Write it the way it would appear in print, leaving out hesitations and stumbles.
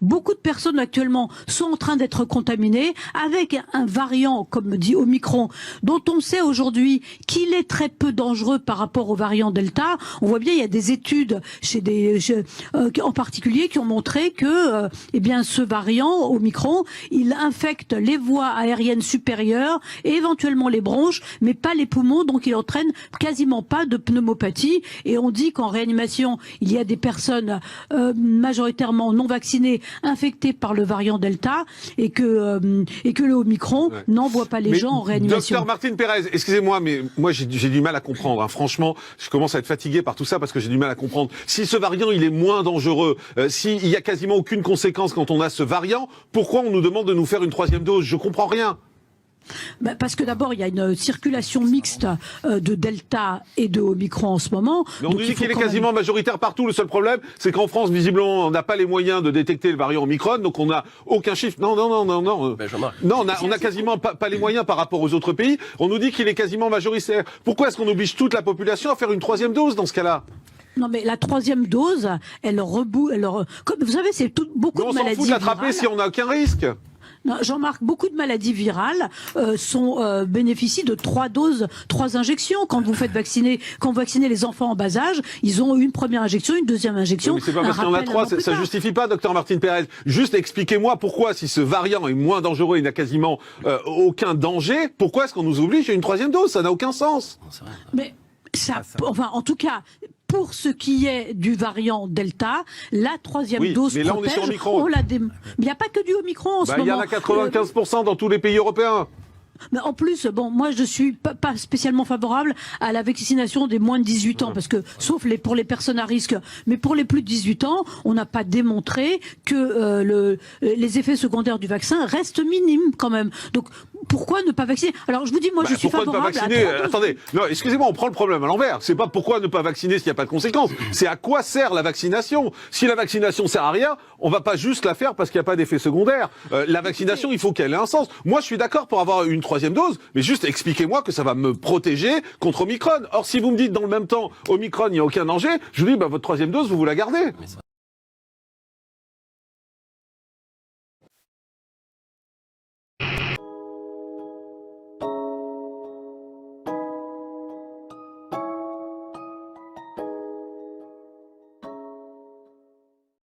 Beaucoup de personnes actuellement sont en train d'être contaminées avec un variant, comme dit Omicron, dont on sait aujourd'hui qu'il est très peu dangereux par rapport au variant Delta. On voit bien, il y a des études en particulier qui ont montré que eh bien, ce variant Omicron, il infecte les voies aériennes supérieures et éventuellement les bronches, mais pas les poumons, donc il entraîne quasiment pas de pneumopathie. Et on dit qu'en réanimation, il y a des personnes majoritairement non vaccinées infectés par le variant Delta et que le Omicron n'envoie pas les gens en réanimation. Docteur Martine Pérez, excusez-moi, mais moi j'ai du mal à comprendre. Hein. Franchement, je commence à être fatigué par tout ça parce que j'ai du mal à comprendre. Si ce variant il est moins dangereux, s'il y a quasiment aucune conséquence quand on a ce variant, pourquoi on nous demande de nous faire une 3e dose? Je comprends rien. Parce que d'abord, il y a une circulation mixte de Delta et de Omicron en ce moment. Mais on nous dit qu'il est quasiment majoritaire partout. Le seul problème, c'est qu'en France, visiblement, on n'a pas les moyens de détecter le variant Omicron, donc on n'a aucun chiffre. Non. Non, on n'a quasiment pas les moyens par rapport aux autres pays. On nous dit qu'il est quasiment majoritaire. Pourquoi est-ce qu'on oblige toute la population à faire une 3e dose dans ce cas-là? Non, mais la 3e dose, comme vous savez, c'est beaucoup de maladies virales. On s'en fout de l'attraper si on n'a aucun risque. Jean-Marc, beaucoup de maladies virales bénéficient de 3 doses, 3 injections. Quand vous vaccinez les enfants en bas âge, ils ont une première injection, une deuxième injection. Mais c'est pas parce qu'il y en a 3, ça justifie pas, docteur Martine Pérez. Juste expliquez-moi pourquoi, si ce variant est moins dangereux, il n'a quasiment aucun danger, pourquoi est-ce qu'on nous oblige à une 3e dose? Ça n'a aucun sens. Mais enfin, en tout cas, pour ce qui est du variant Delta, la 3e dose mais là, protège. on est sur Omicron. Mais il n'y a pas que du Omicron en ce moment. Il y en a 95% dans tous les pays européens. Mais en plus, moi je suis pas spécialement favorable à la vaccination des moins de 18 ans, parce que, sauf pour les personnes à risque, mais pour les plus de 18 ans, on n'a pas démontré que les effets secondaires du vaccin restent minimes quand même. Donc, pourquoi ne pas vacciner? Alors je vous dis, moi je suis favorable à 3 doses. Attendez, non, excusez-moi, on prend le problème à l'envers. C'est pas pourquoi ne pas vacciner s'il n'y a pas de conséquences. C'est à quoi sert la vaccination? Si la vaccination sert à rien, on va pas juste la faire parce qu'il n'y a pas d'effet secondaire. La vaccination, il faut qu'elle ait un sens. Moi, je suis d'accord pour avoir une 3e dose, mais juste expliquez-moi que ça va me protéger contre Omicron. Or, si vous me dites dans le même temps, Omicron, il n'y a aucun danger, je vous dis, votre 3e dose, vous la gardez.